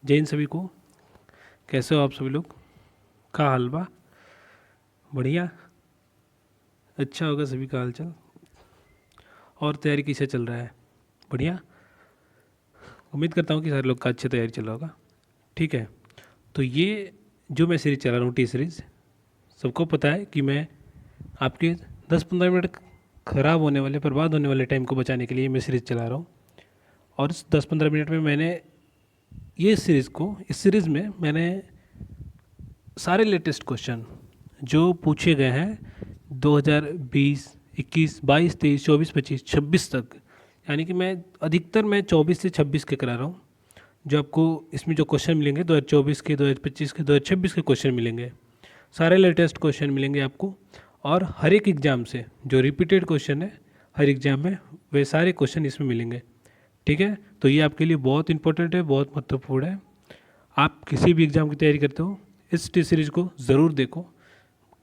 जय हिंद सभी को। कैसे हो आप सभी लोग? का हाल बा? बढ़िया। अच्छा होगा सभी का हालचाल। और तैयारी कैसे चल रहा है? बढ़िया। उम्मीद करता हूँ कि सारे लोग का अच्छी तैयारी चल रहा होगा। ठीक है, तो ये जो मैं सीरीज़ चला रहा हूँ टी सीरीज़, सबको पता है कि मैं आपके 10-15 मिनट ख़राब होने वाले, बर्बाद होने वाले टाइम को बचाने के लिए मैं सीरीज़ चला रहा हूँ। और इस 10-15 मिनट में मैंने इस सीरीज़ में मैंने सारे लेटेस्ट क्वेश्चन जो पूछे गए हैं 2020, 21, 22, 23, 24, 25, 26 तक, यानी कि मैं 24 से 26 के करा रहा हूँ। जो आपको इसमें जो क्वेश्चन मिलेंगे 2024 के, 2025 के, 2026 के क्वेश्चन मिलेंगे, सारे लेटेस्ट क्वेश्चन मिलेंगे आपको। और हर एक एग्ज़ाम से जो रिपीटेड क्वेश्चन है हर एग्ज़ाम में, वे सारे क्वेश्चन इसमें मिलेंगे। ठीक है, तो ये आपके लिए बहुत इंपॉर्टेंट है, बहुत महत्वपूर्ण है। आप किसी भी एग्ज़ाम की तैयारी करते हो, इस टी सीरीज़ को ज़रूर देखो।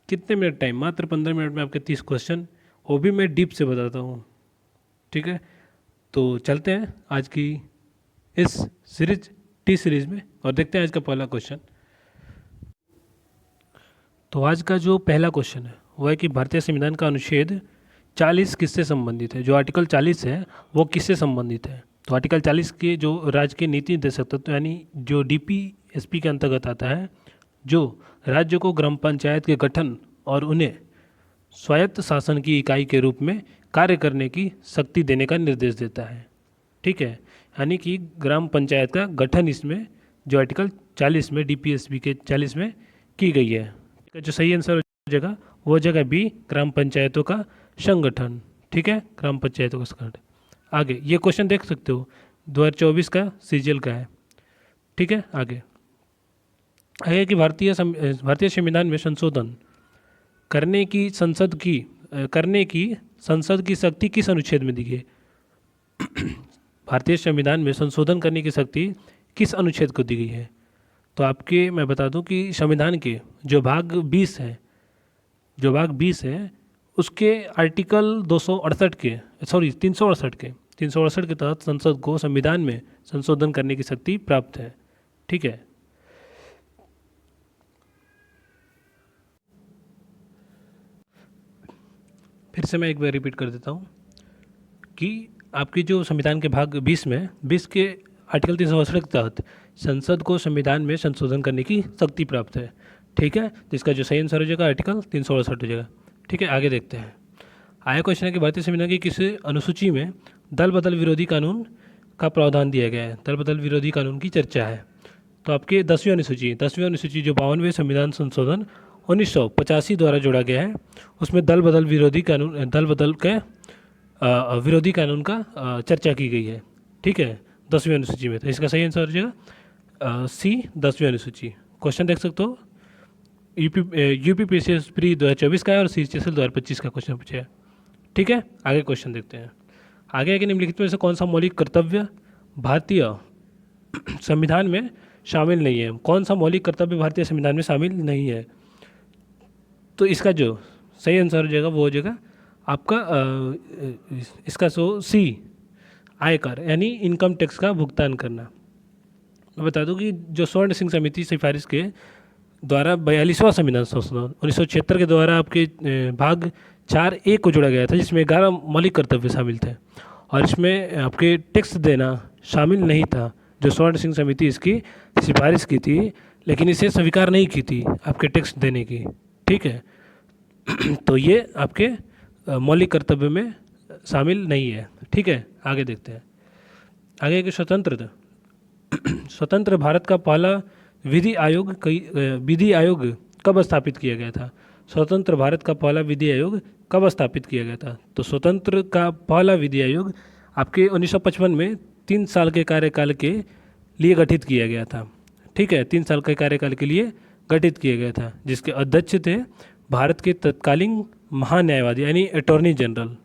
कितने मिनट टाइम, मात्र 15 मिनट में आपके 30 क्वेश्चन, वो भी मैं डीप से बताता हूँ। ठीक है, तो चलते हैं आज की इस टी सीरीज़ में और देखते हैं आज का पहला क्वेश्चन। तो आज का जो पहला क्वेश्चन है वो है कि भारतीय संविधान का अनुच्छेद 40 किससे संबंधित है? जो आर्टिकल 40 है वो किससे संबंधित है? तो आर्टिकल 40 के जो राज्य के नीति निर्देशक तत्व यानी जो डीपीएसपी के अंतर्गत आता है, जो राज्य को ग्राम पंचायत के गठन और उन्हें स्वायत्त शासन की इकाई के रूप में कार्य करने की शक्ति देने का निर्देश देता है। ठीक है, यानी कि ग्राम पंचायत का गठन इसमें जो आर्टिकल 40 में, डीपीएसपी के 40 में की गई है। जो सही आंसर हो जाएगा वो जगह बी, ग्राम पंचायतों का संगठन। ठीक है, ग्राम पंचायतों का संगठन। आगे ये क्वेश्चन देख सकते हो, 2024 का सीजीएल का है। ठीक है, आगे कि भारतीय संविधान में संशोधन करने की संसद की शक्ति किस अनुच्छेद में दी गई? भारतीय संविधान में संशोधन करने की शक्ति किस अनुच्छेद को दी गई है? तो आपके मैं बता दूं कि संविधान के जो भाग 20 है उसके आर्टिकल 368 के तहत संसद को संविधान में संशोधन करने की शक्ति प्राप्त है। ठीक है, फिर से मैं एक बार रिपीट कर देता हूँ कि आपकी जो संविधान के भाग 20 के आर्टिकल 368 के तहत संसद को संविधान में संशोधन करने की शक्ति प्राप्त है। ठीक है, जिसका जो सही आंसर हो जाएगा आर्टिकल 368 हो जाएगा। ठीक है, आगे देखते हैं। आया क्वेश्चन है कि भारतीय संविधान की किस अनुसूची में दल बदल विरोधी कानून का प्रावधान दिया गया है? दल बदल विरोधी कानून की चर्चा है। तो आपके 10वीं अनुसूची जो 52वें संविधान संशोधन 1985 द्वारा जोड़ा गया है, उसमें दल बदल विरोधी कानून का चर्चा की गई है। ठीक है, 10वीं अनुसूची में। तो इसका सही आंसर हो जाएगा सी, 10वीं अनुसूची। क्वेश्चन देख सकते हो, यूपीपीएससी प्री 2024 का है और सीजीएल 2025 का क्वेश्चन पूछा है। ठीक है, आगे क्वेश्चन देखते हैं। आगे है कि निम्नलिखित में से कौन सा मौलिक कर्तव्य भारतीय संविधान में शामिल नहीं है? कौन सा मौलिक कर्तव्य भारतीय संविधान में शामिल नहीं है? तो इसका जो सही आंसर हो जाएगा वो हो जाएगा आपका इसका सी, आयकर यानी इनकम टैक्स का भुगतान करना। मैं बता दूं कि जो स्वर्ण सिंह समिति सिफारिश के द्वारा 42वां संविधान संशोधन 1976 के द्वारा आपके भाग 4A को जोड़ा गया था, जिसमें 11 मौलिक कर्तव्य शामिल थे और इसमें आपके टैक्स देना शामिल नहीं था। जो स्वर्ण सिंह समिति इसकी सिफारिश की थी, लेकिन इसे स्वीकार नहीं की थी आपके टैक्स देने की। ठीक है, तो ये आपके मौलिक कर्तव्य में शामिल नहीं है। ठीक है, आगे देखते हैं। आगे कि स्वतंत्र भारत का पहला विधि आयोग कब स्थापित किया गया था? स्वतंत्र भारत का पहला विधि आयोग कब स्थापित किया गया था? तो स्वतंत्र का पहला विधि आयोग आपके 1955 में 3 साल के कार्यकाल के लिए गठित किया गया था। ठीक है, 3 साल के कार्यकाल के लिए गठित किया गया था, जिसके अध्यक्ष थे भारत के तत्कालीन महान्यायवादी यानी attorney general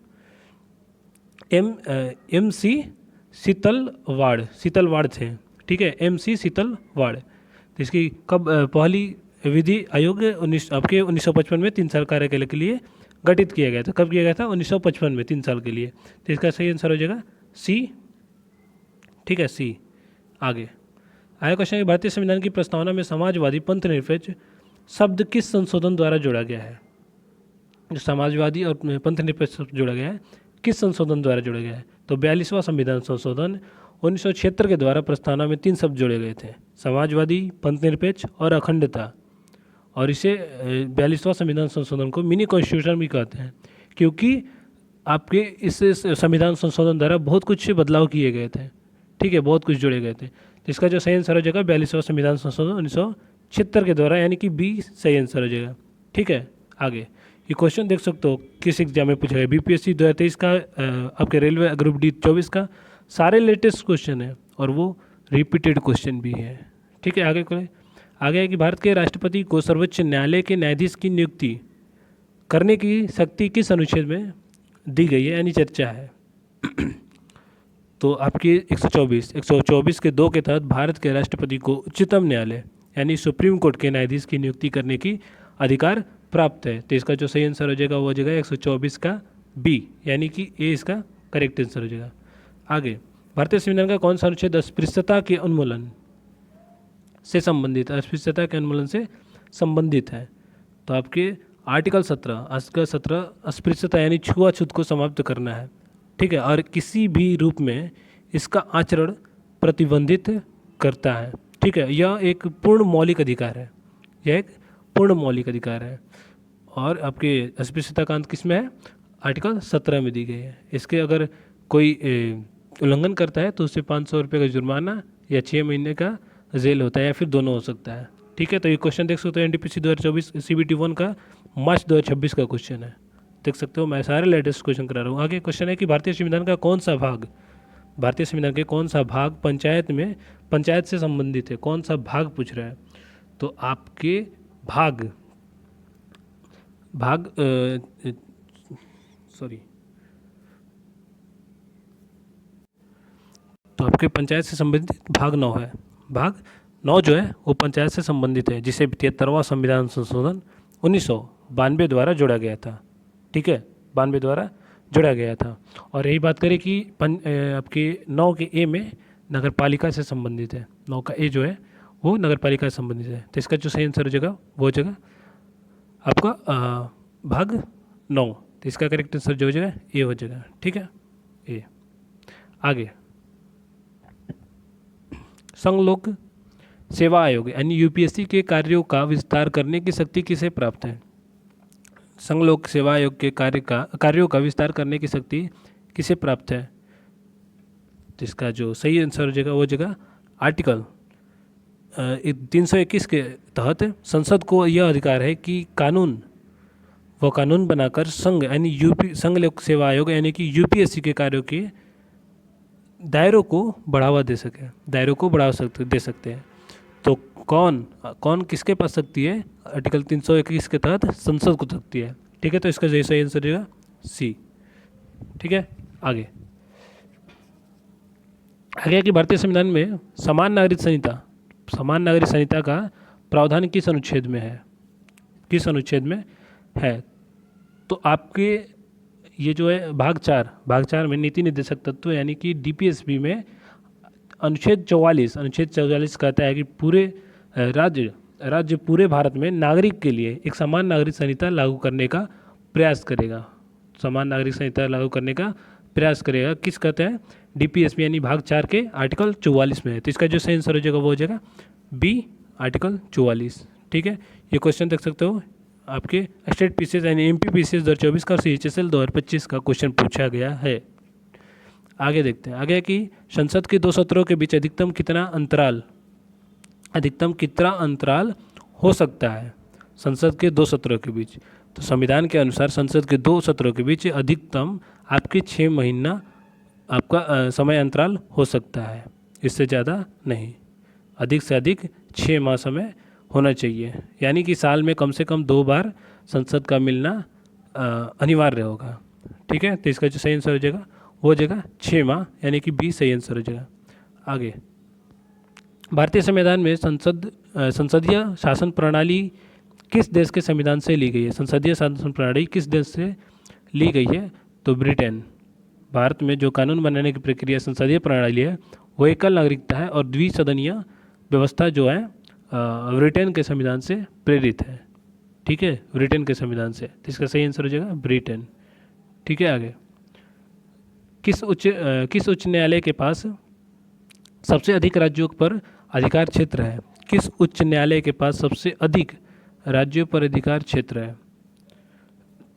M C Setalvad थे। ठीक है, MC शीतलवाड़। तो इसकी कब पहली विधि आयोग 1955 में 3 साल कार्यकाल के लिए गठित किया गया था। कब किया गया था? 1955 में 3 साल के लिए। तो इसका सही आंसर हो जाएगा सी। ठीक है, सी। आगे आया क्वेश्चन है, भारतीय संविधान की प्रस्तावना में समाजवादी पंथ निरपेक्ष शब्द किस संशोधन द्वारा जोड़ा गया है? जो समाजवादी और पंथ निरपेक्ष शब्द जोड़ा गया है, किस संशोधन द्वारा जोड़ा गया है? तो 42वां संविधान संशोधन 1976 के द्वारा प्रस्तावना में 3 शब्द जोड़े गए थे, समाजवादी, पंथ निरपेक्ष और अखंडता। और इसे 42वां संविधान संशोधन को मिनी कॉन्स्टिट्यूशन भी कहते हैं, क्योंकि आपके इस संविधान संशोधन द्वारा बहुत कुछ बदलाव किए गए थे। ठीक है, बहुत कुछ जोड़े गए थे। तो इसका जो सही आंसर हो जाएगा 42वां संविधान संशोधन 1976 के द्वारा, यानी कि बी सही आंसर हो जाएगा। ठीक है, आगे ये क्वेश्चन देख सकते हो किस एग्जाम में पूछा गया, बीपीएससी 2023 का, आपके रेलवे ग्रुप डी 24 का, सारे लेटेस्ट क्वेश्चन है और वो रिपीटेड क्वेश्चन भी है। ठीक है, आगे है कि भारत के राष्ट्रपति को सर्वोच्च न्यायालय के न्यायाधीश की नियुक्ति करने की शक्ति किस अनुच्छेद में दी गई है, यानी चर्चा है। तो आपकी 124 के 2 के तहत भारत के राष्ट्रपति को उच्चतम न्यायालय यानी सुप्रीम कोर्ट के न्यायाधीश की नियुक्ति करने की अधिकार प्राप्त है। तो इसका जो सही आंसर हो जाएगा वो हो जाएगा 124 का बी, यानी कि ए इसका करेक्ट आंसर हो जाएगा। आगे, भारतीय संविधान का कौन सा अनुच्छेद अस्पृश्यता के उन्मूलन से संबंधित, अस्पृश्यता के उन्मूलन से संबंधित है? तो आपके आर्टिकल 17 अस्पृश्यता यानी छुआछूत को समाप्त करना है। ठीक है, और किसी भी रूप में इसका आचरण प्रतिबंधित करता है। ठीक है, यह एक पूर्ण मौलिक अधिकार है, यह एक पूर्ण मौलिक अधिकार है। और आपके अस्पृश्यता का अंत किस में है? आर्टिकल 17 में दी गई है। इसके अगर कोई उल्लंघन करता है तो उससे 500 रुपये का जुर्माना या 6 महीने का जेल होता है, या फिर दोनों हो सकता है। ठीक है, तो ये क्वेश्चन देख सकते हो एनटीपीसी 2024 CBT 1 का मार्च 2026 का क्वेश्चन है, देख सकते हो। मैं सारे लेटेस्ट क्वेश्चन करा रहा हूँ। आगे क्वेश्चन है कि भारतीय संविधान का कौन सा भाग, भारतीय संविधान के कौन सा भाग पंचायत से संबंधित है? कौन सा भाग पूछ रहा है? तो आपके तो आपके पंचायत से संबंधित भाग 9 है। भाग 9 जो है वो पंचायत से संबंधित है, जिसे 73वां संविधान संशोधन 1992 द्वारा जोड़ा गया था। ठीक है, 92 द्वारा जोड़ा गया था। और यही बात करें कि आपके 9 के ए में नगर पालिका से संबंधित है, 9 का ए जो है वो नगर पालिका से संबंधित है। तो इसका जो सही आंसर हो जाएगा वो हो जाएगा आपका भाग 9। तो इसका करेक्ट आंसर जो हो जाएगा ए हो जाएगा। ठीक है, ए। आगे, संघ लोक सेवा आयोग यानी यूपीएससी के कार्यों का विस्तार करने की शक्ति किसे प्राप्त है? संघ लोक सेवा आयोग के कार्यों का विस्तार करने की शक्ति किसे प्राप्त है? तो इसका जो सही आंसर हो जाएगा वो हो जाएगा आर्टिकल 321 के तहत संसद को यह अधिकार है कि कानून बनाकर संघ यानी संघ लोक सेवा आयोग यानी कि यूपीएससी के कार्यों के दायरों को बढ़ावा दे सकते हैं। तो कौन किसके पास शक्ति है? आर्टिकल 321 के तहत संसद को शक्ति है। ठीक है, तो इसका सही आंसर रहेगा सी। ठीक है, आगे कि भारतीय संविधान में समान नागरिक संहिता का प्रावधान किस अनुच्छेद में है? तो आपके ये जो है भाग 4 में नीति निर्देशक तत्व यानी कि डीपीएसबी में अनुच्छेद 44 कहता है कि पूरे राज्य पूरे भारत में नागरिक के लिए एक समान नागरिक संहिता लागू करने का प्रयास करेगा। किस कहते हैं? डीपीएसबी यानी भाग 4 के आर्टिकल 44 में है। तो इसका जो सही आंसर हो जाएगा वो हो जाएगा बी, आर्टिकल 44। ठीक है, ये क्वेश्चन देख सकते हो आपके स्टेट पीसीएस यानी एमपी पीसीएस 2024 का CHSL 2025 का क्वेश्चन पूछा गया है। आगे देखते हैं, आगे कि संसद के 2 सत्रों के बीच अधिकतम कितना अंतराल हो सकता है? संसद के 2 सत्रों के बीच, तो संविधान के अनुसार संसद के 2 सत्रों के बीच अधिकतम आपके 6 महीना आपका समय अंतराल हो सकता है, इससे ज़्यादा नहीं। अधिक से अधिक 6 माह समय होना चाहिए, यानी कि साल में कम से कम 2 बार संसद का मिलना अनिवार्य होगा। ठीक है, तो इसका जो सही आंसर हो जाएगा वो हो जाएगा 6 माह, यानी कि बी सही आंसर हो जाएगा। आगे, भारतीय संविधान में संसदीय शासन प्रणाली किस देश के संविधान से ली गई है? संसदीय शासन प्रणाली किस देश से ली गई है? तो ब्रिटेन। भारत में जो कानून बनाने की प्रक्रिया संसदीय प्रणाली है वो एकल नागरिकता है और द्विसदनीय व्यवस्था जो है ब्रिटेन के संविधान से प्रेरित है। ठीक है, ब्रिटेन के संविधान से, तो इसका सही आंसर हो जाएगा ब्रिटेन। ठीक है, आगे किस उच्च न्यायालय के पास सबसे अधिक राज्यों पर अधिकार क्षेत्र है? किस उच्च न्यायालय के पास सबसे अधिक राज्यों पर अधिकार क्षेत्र है?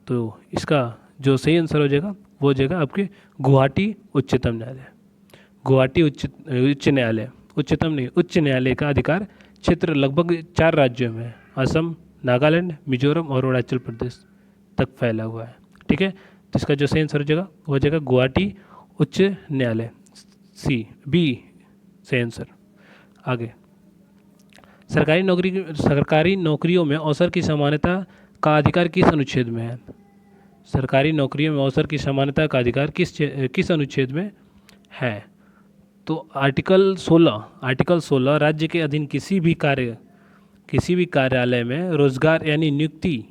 तो इसका जो सही आंसर हो जाएगा वो हो जाएगा आपके गुवाहाटी उच्चतम न्यायालय। गुवाहाटी उच्च न्यायालय, उच्चतम नहीं, उच्च न्यायालय का अधिकार क्षेत्र लगभग 4 राज्यों में है, असम, नागालैंड, मिजोरम और अरुणाचल प्रदेश तक फैला हुआ है। ठीक है, तो इसका जो सही आंसर हो जाएगा वो हो जाएगा गुवाहाटी उच्च न्यायालय, सी बी सही आंसर। आगे सरकारी नौकरियों में अवसर की समानता का अधिकार किस अनुच्छेद में है? सरकारी नौकरियों में अवसर की समानता का अधिकार किस अनुच्छेद में है? तो आर्टिकल 16 राज्य के अधीन किसी भी कार्यालय में रोजगार यानी नियुक्ति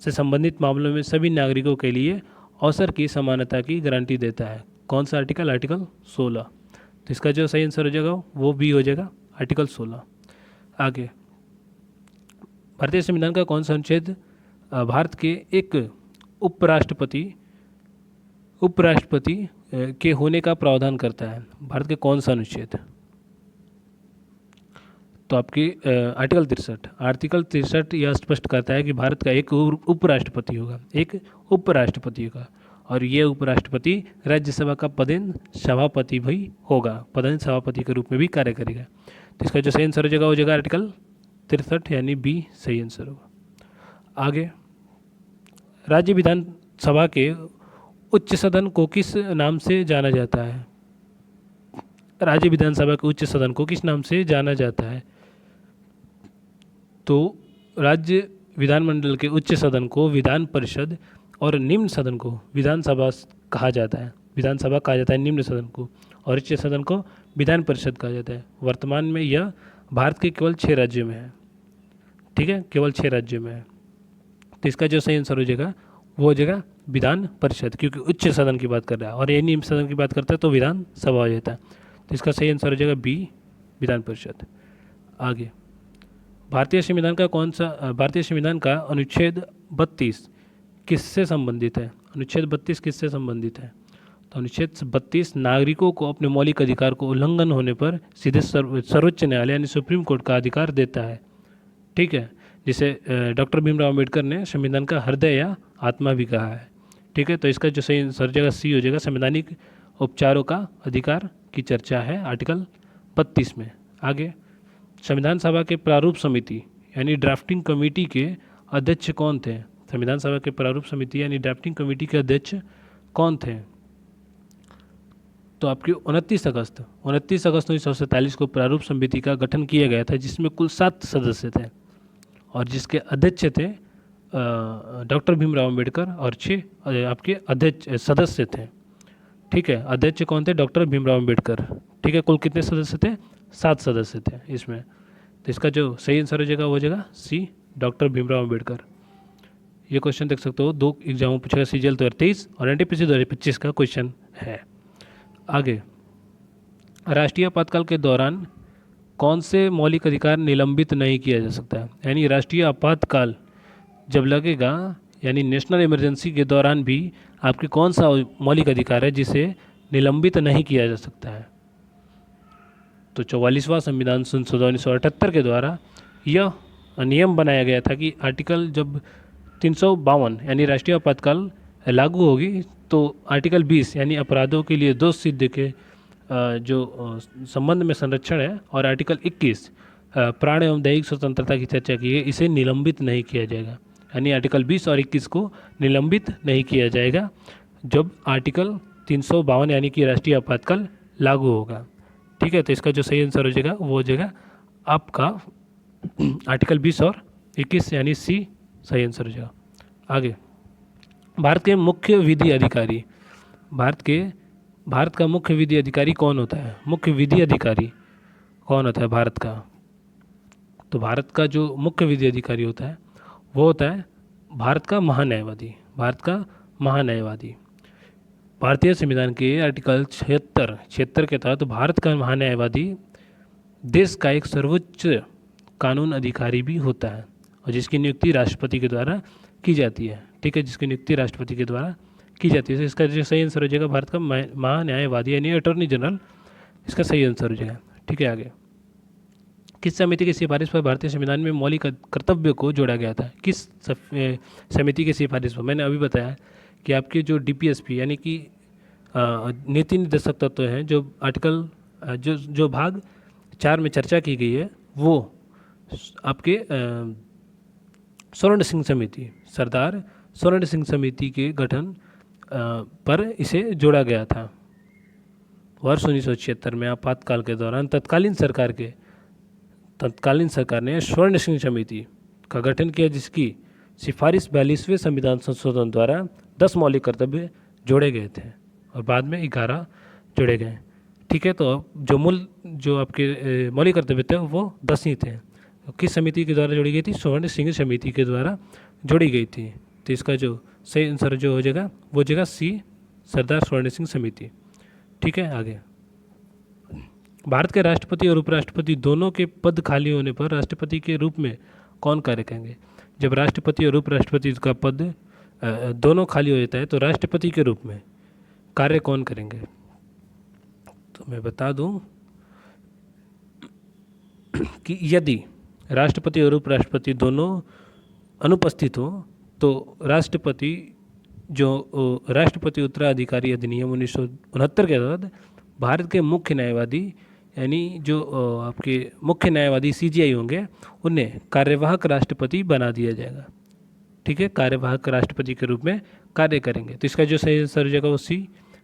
से संबंधित मामलों में सभी नागरिकों के लिए अवसर की समानता की गारंटी देता है। कौन सा आर्टिकल? आर्टिकल 16। तो इसका जो सही आंसर हो जाएगा वो भी हो जाएगा आर्टिकल 16। आगे भारतीय संविधान का कौन सा अनुच्छेद भारत के एक उपराष्ट्रपति के होने का प्रावधान करता है? भारत के कौन सा अनुच्छेद? तो आपकी आर्टिकल 63 यह स्पष्ट करता है कि भारत का एक उपराष्ट्रपति होगा, एक उपराष्ट्रपति होगा, और ये उपराष्ट्रपति राज्यसभा का पदेन सभापति भी होगा, पदेन सभापति के रूप में भी कार्य करेगा। तो इसका जो सही आंसर हो जाएगा वो जगह आर्टिकल 63 यानी बी सही आंसर होगा। आगे राज्य विधानसभा के उच्च सदन को किस नाम से जाना जाता है? राज्य विधानसभा के उच्च सदन को किस नाम से जाना जाता है? तो राज्य विधानमंडल के उच्च सदन को विधान परिषद और निम्न सदन को विधानसभा कहा जाता है। विधानसभा कहा जाता है निम्न सदन को, और उच्च सदन को विधान परिषद कहा जाता है। वर्तमान में यह भारत के केवल 6 राज्यों में है। ठीक है, केवल 6 राज्यों में है। तो इसका जो सही आंसर हो जाएगा वो हो जाएगा विधान परिषद, क्योंकि उच्च सदन की बात कर रहा है, और ये निम्न सदन की बात करता है तो विधान सभा हो जाता है। तो इसका सही आंसर हो जाएगा बी विधान परिषद। आगे भारतीय संविधान का अनुच्छेद 32 किससे संबंधित है? अनुच्छेद 32 किससे संबंधित है? तो अनुच्छेद 32 नागरिकों को अपने मौलिक अधिकार को उल्लंघन होने पर सीधे सर्वोच्च न्यायालय यानी सुप्रीम कोर्ट का अधिकार देता है। ठीक है, जिसे डॉक्टर भीमराव अम्बेडकर ने संविधान का हृदय या आत्मा भी कहा है। ठीक है, तो इसका जो सही आंसर जगह सी हो जाएगा, संवैधानिक उपचारों का अधिकार की चर्चा है आर्टिकल 32 में। आगे संविधान सभा के प्रारूप समिति यानी ड्राफ्टिंग कमेटी के अध्यक्ष कौन थे? संविधान सभा के प्रारूप समिति यानी ड्राफ्टिंग कमेटी के अध्यक्ष कौन थे? तो आपकी 29 अगस्त 1947 को प्रारूप समिति का गठन किया गया था, जिसमें कुल 7 सदस्य थे, और जिसके अध्यक्ष थे डॉक्टर भीमराव अम्बेडकर, और 6 आपके अध्यक्ष सदस्य थे। ठीक है, अध्यक्ष कौन थे? डॉक्टर भीमराव अम्बेडकर। ठीक है, कुल कितने सदस्य थे? 7 सदस्य थे इसमें। तो इसका जो सही आंसर हो जाएगा वो हो जाएगा सी डॉक्टर भीमराव अम्बेडकर। ये क्वेश्चन देख सकते हो, 2 एग्जाम में पूछेगा, CGL 2023 और NTPC 2025 का क्वेश्चन है। आगे राष्ट्रीय आपातकाल के दौरान कौन से मौलिक अधिकार निलंबित नहीं किया जा सकता है? यानी राष्ट्रीय आपातकाल जब लगेगा, यानी नेशनल इमरजेंसी के दौरान भी आपके कौन सा मौलिक अधिकार है जिसे निलंबित नहीं किया जा सकता है? तो 44वां संविधान संशोधन 1978 के द्वारा यह नियम बनाया गया था कि आर्टिकल जब 352 यानी राष्ट्रीय आपातकाल लागू होगी तो आर्टिकल 20 यानी अपराधों के लिए दोष सिद्ध के जो संबंध में संरक्षण है, और आर्टिकल 21 प्राण एवं दैहिक स्वतंत्रता की चर्चा की है, इसे निलंबित नहीं किया जाएगा। यानी आर्टिकल 20 और 21 को निलंबित नहीं किया जाएगा जब आर्टिकल 352 यानी कि राष्ट्रीय आपातकाल लागू होगा। ठीक है, तो इसका जो सही आंसर हो जाएगा वो हो जाएगा आपका आर्टिकल 20 और 21 यानी सी सही आंसर हो जाएगा। आगे भारत के मुख्य विधि अधिकारी, भारत का मुख्य विधि अधिकारी कौन होता है? मुख्य विधि अधिकारी कौन होता है भारत का? तो भारत का जो मुख्य विधि अधिकारी होता है वो होता है भारत का महान्यायवादी। भारत का महान्यायवादी भारतीय संविधान के आर्टिकल 76 के तहत भारत का महान्यायवादी देश का एक सर्वोच्च कानून अधिकारी भी होता है और जिसकी नियुक्ति राष्ट्रपति के द्वारा की जाती है। ठीक है, जिसकी नियुक्ति राष्ट्रपति के द्वारा की जाती है। तो इसका जो सही आंसर हो जाएगा भारत का महान्यायवादी यानी अटॉर्नी जनरल, इसका सही आंसर हो जाएगा। ठीक है, आगे। किस समिति की सिफारिश पर भारतीय संविधान में मौलिक कर्तव्य को जोड़ा गया था? किस समिति की सिफारिश पर? मैंने अभी बताया कि आपके जो डीपीएसपी यानी कि नीति निर्देशक तत्व हैं, जो आर्टिकल जो भाग 4 में चर्चा की गई है, वो आपके स्वर्ण सिंह समिति, सरदार स्वर्ण सिंह समिति के गठन पर इसे जोड़ा गया था। वर्ष 1976 में आपातकाल के दौरान तत्कालीन सरकार ने स्वर्ण सिंह समिति का गठन किया, जिसकी सिफारिश 42वें संविधान संशोधन द्वारा 10 मौलिक कर्तव्य जोड़े गए थे और बाद में 11 जोड़े गए। ठीक है, तो जो आपके मौलिक कर्तव्य थे वो 10 ही थे। किस समिति के द्वारा जोड़ी गई थी? स्वर्ण सिंह समिति के द्वारा जोड़ी गई थी। तो इसका जो सही आंसर जो हो जाएगा वो जगह सी, सरदार स्वर्ण सिंह समिति। ठीक है, आगे। भारत के राष्ट्रपति और उपराष्ट्रपति दोनों के पद खाली होने पर राष्ट्रपति के रूप में कौन कार्य करेंगे? जब राष्ट्रपति और उपराष्ट्रपति का पद दोनों खाली हो जाता है तो राष्ट्रपति के रूप में कार्य कौन करेंगे? तो मैं बता दूं कि यदि राष्ट्रपति और उपराष्ट्रपति दोनों अनुपस्थित हो तो राष्ट्रपति उत्तराधिकारी अधिनियम 1969 के तहत भारत के मुख्य न्यायवादी यानी जो आपके मुख्य न्यायवादी सीजीआई होंगे, उन्हें कार्यवाहक राष्ट्रपति बना दिया जाएगा। ठीक है, कार्यवाहक राष्ट्रपति के रूप में कार्य करेंगे। तो इसका जो सही आंसर हो जाएगा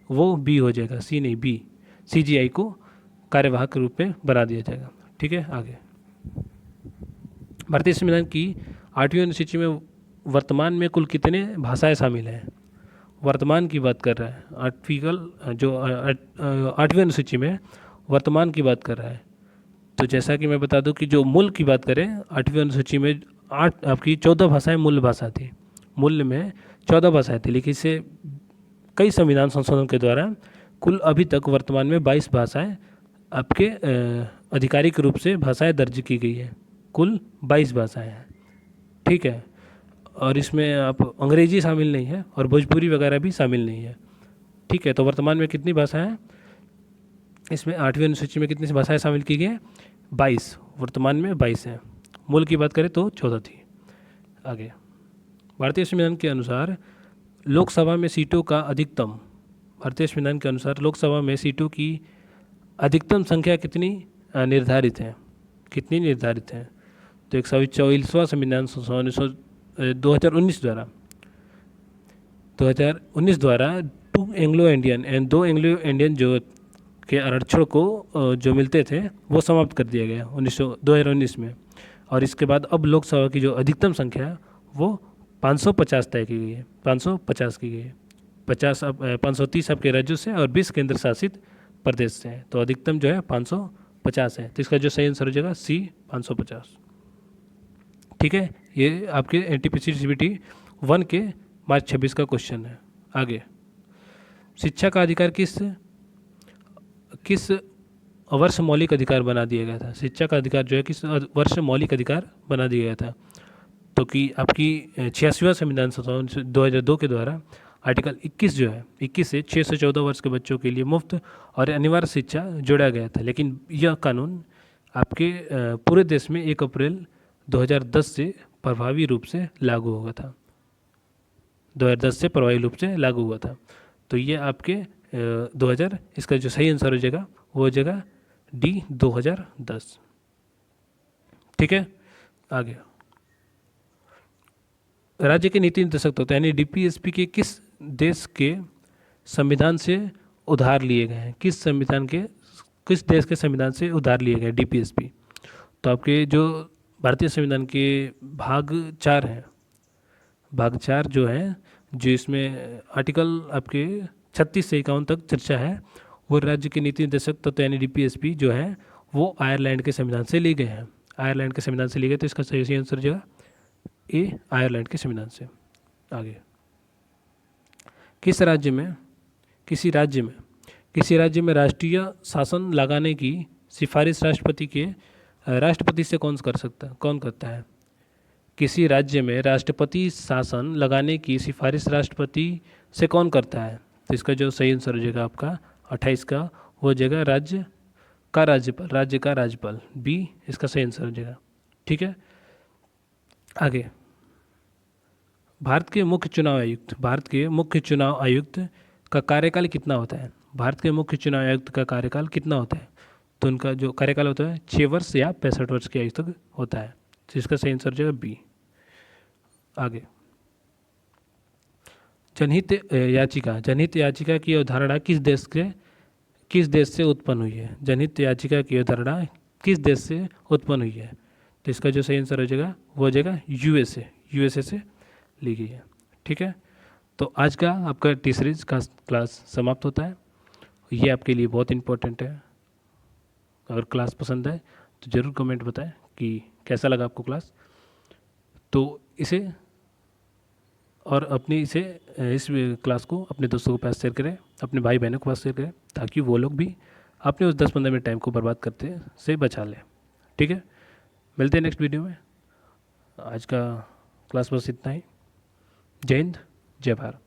वो बी हो जाएगा, सी नहीं बी। सीजीआई को कार्यवाहक के रूप में बना दिया जाएगा। ठीक है, आगे। भारतीय संविधान की 8वीं अनुसूची में वर्तमान में कुल कितने भाषाएं शामिल हैं? वर्तमान की बात कर रहा है, आठवीं अनुसूची में वर्तमान की बात कर रहा है। तो जैसा कि मैं बता दूं कि जो मूल की बात करें, 8वीं अनुसूची में आपकी 14 भाषाएं मूल भाषा थी। मूल में 14 भाषाएं थी, लेकिन इसे कई संविधान संशोधन के द्वारा कुल अभी तक वर्तमान में 22 भाषाएं आपके आधिकारिक रूप से भाषाएं दर्ज की गई है। कुल 22 भाषाएं हैं। ठीक है, और इसमें आप अंग्रेजी शामिल नहीं है और भोजपुरी वगैरह भी शामिल नहीं है। ठीक है, तो वर्तमान में कितनी भाषाएं हैं? इसमें 8वीं अनुसूची में कितनी भाषाएं शामिल की गई हैं? 22। वर्तमान में 22 हैं। मूल की बात करें तो 14 थी। आगे। भारतीय संविधान के अनुसार लोकसभा में सीटों का अधिकतम, भारतीय संविधान के अनुसार लोकसभा में सीटों की अधिकतम संख्या कितनी निर्धारित है? कितनी निर्धारित है? तो 144वां संविधान संशोधन 2019 द्वारा 2 Anglo Indian and 2 Anglo Indian जो के आरक्षण को जो मिलते थे वो समाप्त कर दिया गया 2019 में। और इसके बाद अब लोकसभा की जो अधिकतम संख्या है वो 550 तय की गई है, 550 की गई है। 530 आपके राज्यों से और 20 केंद्र शासित प्रदेश से है। तो अधिकतम जो है 550 है। तो इसका जो सही आंसर हो जाएगा सी, 550। ठीक है, ये आपके एनटीपीसी सीबीटी 1 के मार्च 26 का क्वेश्चन है। आगे। शिक्षा का अधिकार किस वर्ष मौलिक अधिकार बना दिया गया था? शिक्षा का अधिकार जो है किस वर्ष मौलिक अधिकार बना दिया गया था? तो कि आपकी 86वां संविधान संशोधन 2002 के द्वारा आर्टिकल 21 जो है 21 से 6 से 14 वर्ष के बच्चों के लिए मुफ्त और अनिवार्य शिक्षा जोड़ा गया था। लेकिन यह कानून आपके पूरे देश में 1 अप्रैल 2010 से प्रभावी रूप से लागू हुआ था। 2010 से प्रभावी रूप से लागू हुआ था। तो ये आपके 2000, इसका जो सही आंसर हो जाएगा वो हो जाएगा डी, 2010। ठीक है, आगे। राज्य के नीति निर्देशक तत्व यानी डीपीएसपी के किस देश के संविधान से उधार लिए गए हैं? किस देश के संविधान से उधार लिए गए डीपीएसपी? तो आपके जो भारतीय संविधान के भाग 4 हैं, भाग 4 जो है, जो इसमें आर्टिकल आपके 36 से 51 तक चर्चा है, वो राज्य के नीति निर्देशक तत्व यानी डीपीएसपी जो है वो आयरलैंड के संविधान से लिए गए हैं। आयरलैंड के संविधान से लिए गए, तो इसका सही आंसर जो है ए, आयरलैंड के संविधान से। आगे। किसी राज्य में राष्ट्रीय शासन लगाने की सिफारिश राष्ट्रपति से कौन करता है? किसी राज्य में राष्ट्रपति शासन लगाने की सिफारिश राष्ट्रपति से कौन करता है? तो इसका जो सही आंसर हो जाएगा आपका 28 का हो जाएगा राज्य का राज्यपाल, बी इसका सही आंसर हो जाएगा। ठीक है, आगे। भारत के मुख्य चुनाव आयुक्त का कार्यकाल कितना होता है? भारत के मुख्य चुनाव आयुक्त का कार्यकाल कितना होता है? तो उनका जो कार्यकाल होता है 6 वर्ष या 65 वर्ष की आयु तक होता है। तो इसका सही आंसर हो जाएगा बी। आगे, जनहित याचिका की अवधारणा किस देश से उत्पन्न हुई है? जनहित याचिका की अवधारणा किस देश से उत्पन्न हुई है? तो इसका जो सही आंसर हो जाएगा वो हो जाएगा यूएसए से ली गई है। ठीक है, तो आज का आपका टी सीरीज का क्लास समाप्त होता है। ये आपके लिए बहुत इम्पोर्टेंट है। अगर क्लास पसंद है तो ज़रूर कमेंट बताएं कि कैसा लगा आपको क्लास। तो इसे इस क्लास को अपने दोस्तों के पास शेयर करें, अपने भाई बहनों के पास शेयर करें, ताकि वो लोग भी अपने उस 10-15 मिनट टाइम को बर्बाद करते से बचा लें। ठीक है, मिलते हैं नेक्स्ट वीडियो में। आज का क्लास बस इतना ही। जय हिंद, जय भारत।